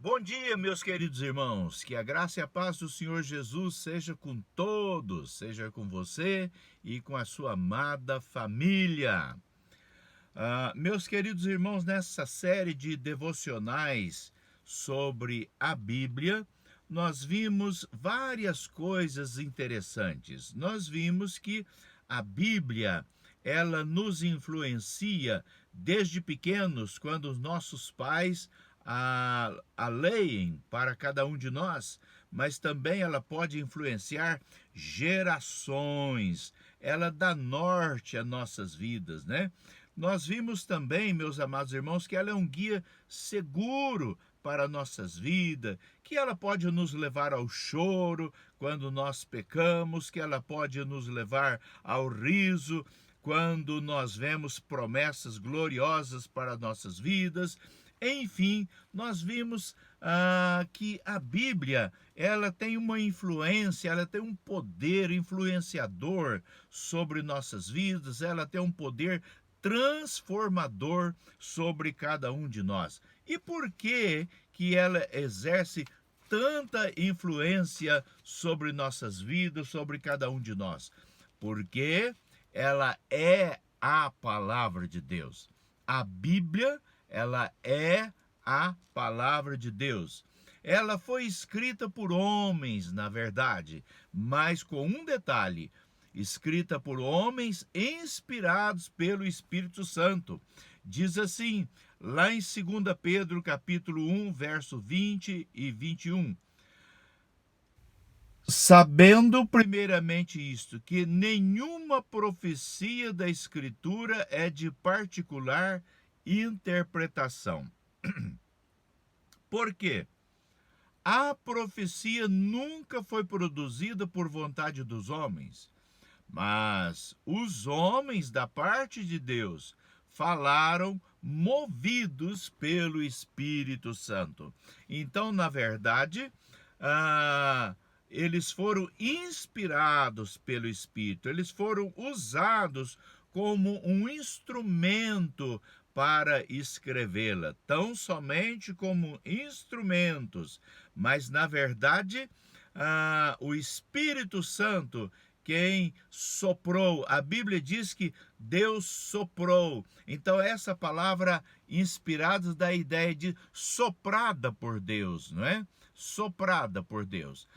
Bom dia, meus queridos irmãos. Que a graça e a paz do Senhor Jesus seja com todos, seja com você e com a sua amada família. Meus queridos irmãos, nessa série de devocionais sobre a Bíblia, nós vimos várias coisas interessantes. Nós vimos que a Bíblia, ela nos influencia desde pequenos, quando os nossos pais a leem para cada um de nós, mas também ela pode influenciar gerações, ela dá norte a nossas vidas, né? Nós vimos também, meus amados irmãos, que ela é um guia seguro para nossas vidas, que ela pode nos levar ao choro quando nós pecamos, que ela pode nos levar ao riso quando nós vemos promessas gloriosas para nossas vidas. Enfim, nós vimos que a Bíblia, ela tem uma influência, ela tem um poder influenciador sobre nossas vidas, ela tem um poder transformador sobre cada um de nós. E por que ela exerce tanta influência sobre nossas vidas, sobre cada um de nós? Porque ela é a palavra de Deus. A Bíblia, ela é a palavra de Deus. Ela foi escrita por homens, na verdade, mas com um detalhe: escrita por homens inspirados pelo Espírito Santo. Diz assim, lá em 2 Pedro, capítulo 1, verso 20 e 21. Sabendo primeiramente isto, que nenhuma profecia da Escritura é de particular interpretação. Por quê? A profecia nunca foi produzida por vontade dos homens, mas os homens da parte de Deus falaram movidos pelo Espírito Santo. Então, na verdade, eles foram inspirados pelo Espírito, eles foram usados como um instrumento para escrevê-la, tão somente como instrumentos, mas na verdade o Espírito Santo quem soprou. A Bíblia diz que Deus soprou. Então essa palavra inspirada dá a ideia de soprada por Deus, não é? Soprada por Deus.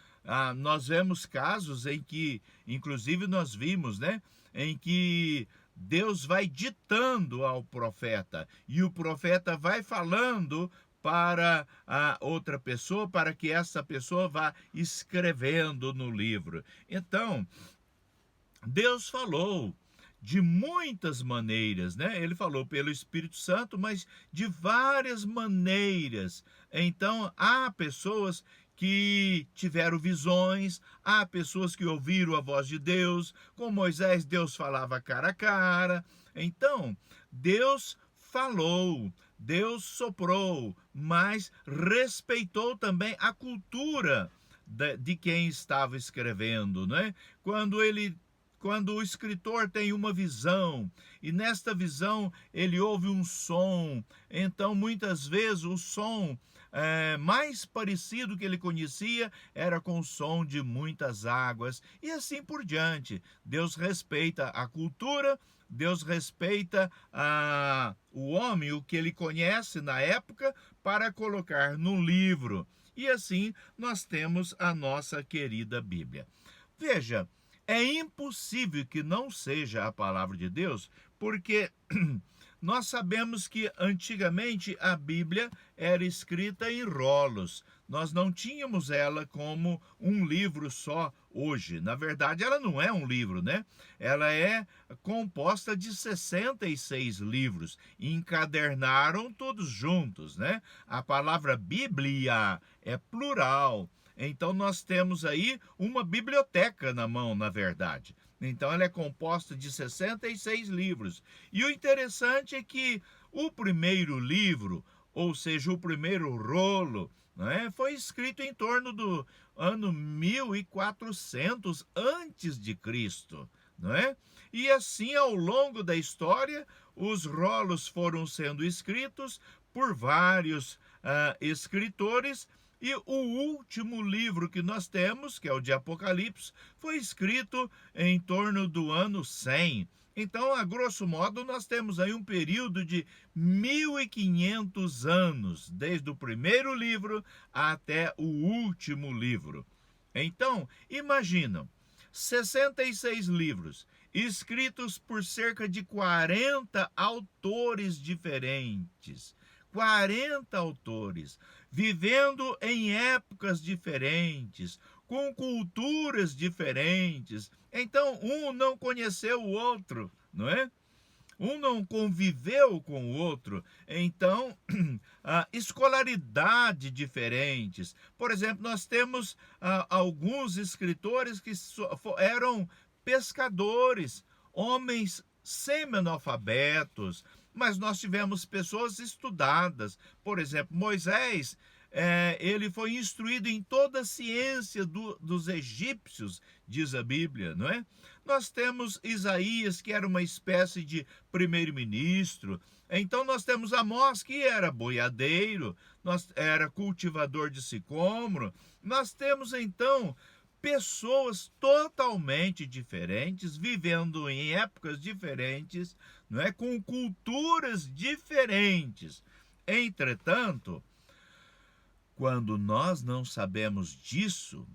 Nós vemos casos em que, inclusive nós vimos, né, em que Deus vai ditando ao profeta e o profeta vai falando para a outra pessoa, para que essa pessoa vá escrevendo no livro. Então, Deus falou de muitas maneiras, né? Ele falou pelo Espírito Santo, mas de várias maneiras. Então, há pessoas que tiveram visões, há pessoas que ouviram a voz de Deus. Com Moisés, Deus falava cara a cara. Então, Deus falou, Deus soprou, mas respeitou também a cultura de quem estava escrevendo, né? Quando o escritor tem uma visão e nesta visão ele ouve um som, então muitas vezes o som mais parecido que ele conhecia era com o som de muitas águas e assim por diante. Deus respeita a cultura, Deus respeita o homem, o que ele conhece na época, para colocar no livro. E assim nós temos a nossa querida Bíblia. Veja, é impossível que não seja a palavra de Deus, porque nós sabemos que antigamente a Bíblia era escrita em rolos. Nós não tínhamos ela como um livro só hoje. Na verdade, ela não é um livro, né? Ela é composta de 66 livros. Encadernaram todos juntos, né? A palavra Bíblia é plural. Então nós temos aí uma biblioteca na mão, na verdade. Então ela é composta de 66 livros. E o interessante é que o primeiro livro, ou seja, o primeiro rolo, né, foi escrito em torno do ano 1400 antes de Cristo, não é? E assim, ao longo da história, os rolos foram sendo escritos por vários escritores, e o último livro que nós temos, que é o de Apocalipse, foi escrito em torno do ano 100. Então, a grosso modo, nós temos aí um período de 1500 anos, desde o primeiro livro até o último livro. Então, imaginam, 66 livros, escritos por cerca de 40 autores diferentes. 40 autores, vivendo em épocas diferentes, com culturas diferentes. Então, um não conheceu o outro, não é? Um não conviveu com o outro. Então, escolaridade diferentes. Por exemplo, nós temos alguns escritores que eram pescadores, homens semi-analfabetos, mas nós tivemos pessoas estudadas. Por exemplo, Moisés, ele foi instruído em toda a ciência dos egípcios, diz a Bíblia, não é? Nós temos Isaías, que era uma espécie de primeiro-ministro. Então nós temos Amós, que era boiadeiro, era cultivador de sicômoro. Nós temos então pessoas totalmente diferentes, vivendo em épocas diferentes, não é? Com culturas diferentes. Entretanto, quando nós não sabemos disso,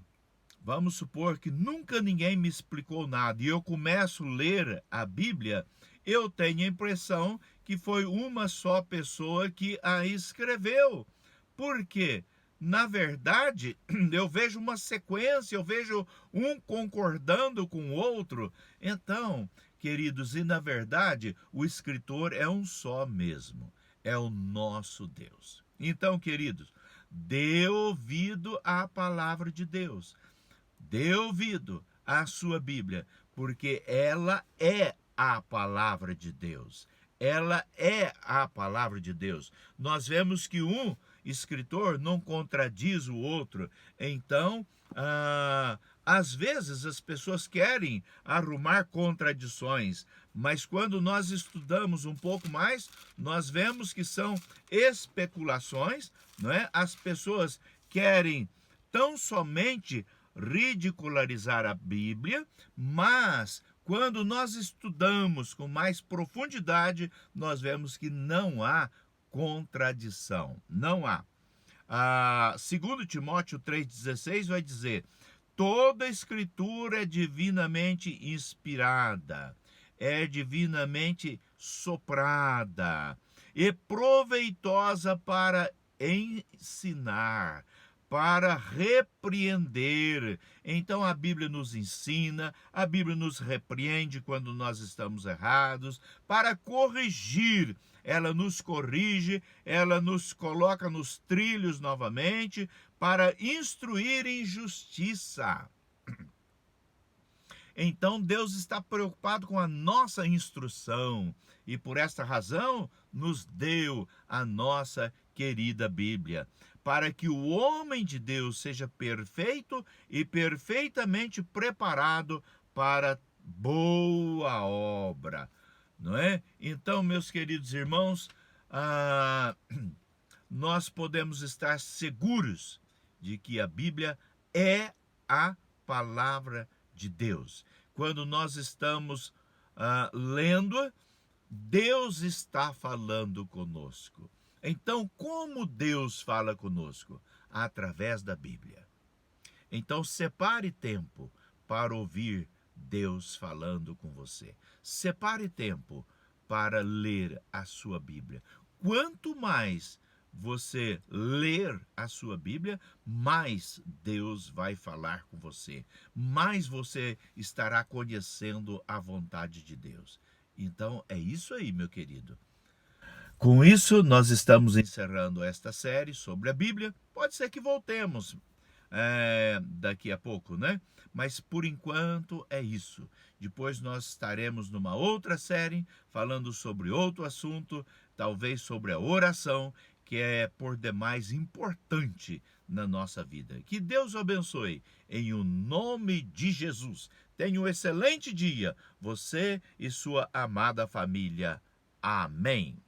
vamos supor que nunca ninguém me explicou nada e eu começo a ler a Bíblia, eu tenho a impressão que foi uma só pessoa que a escreveu. Por quê? Na verdade, eu vejo uma sequência, eu vejo um concordando com o outro. Então, queridos, e na verdade, o escritor é um só mesmo, é o nosso Deus. Então, queridos, dê ouvido à palavra de Deus, dê ouvido à sua Bíblia, porque ela é a palavra de Deus. Ela é a palavra de Deus. Nós vemos que um escritor não contradiz o outro. Então, às vezes as pessoas querem arrumar contradições, mas quando nós estudamos um pouco mais, nós vemos que são especulações, não é? As pessoas querem tão somente ridicularizar a Bíblia, mas quando nós estudamos com mais profundidade, nós vemos que não há contradição, não há. 2 Timóteo 3,16 vai dizer: toda escritura é divinamente inspirada, é divinamente soprada e proveitosa para ensinar, para repreender. Então a Bíblia nos ensina, a Bíblia nos repreende quando nós estamos errados, para corrigir. Ela nos corrige, ela nos coloca nos trilhos novamente, para instruir em justiça. Então Deus está preocupado com a nossa instrução e por esta razão nos deu a nossa querida Bíblia, para que o homem de Deus seja perfeito e perfeitamente preparado para boa obra, não é? Então, meus queridos irmãos, nós podemos estar seguros de que a Bíblia é a palavra de Deus. Quando nós estamos lendo, Deus está falando conosco. Então, como Deus fala conosco? Através da Bíblia. Então, separe tempo para ouvir Deus falando com você. Separe tempo para ler a sua Bíblia. Quanto mais você ler a sua Bíblia, mais Deus vai falar com você, mais você estará conhecendo a vontade de Deus. Então, é isso aí, meu querido. Com isso, nós estamos encerrando esta série sobre a Bíblia. Pode ser que voltemos daqui a pouco, né? Mas por enquanto é isso. Depois nós estaremos numa outra série falando sobre outro assunto, talvez sobre a oração, que é por demais importante na nossa vida. Que Deus o abençoe em o nome de Jesus. Tenha um excelente dia, você e sua amada família. Amém.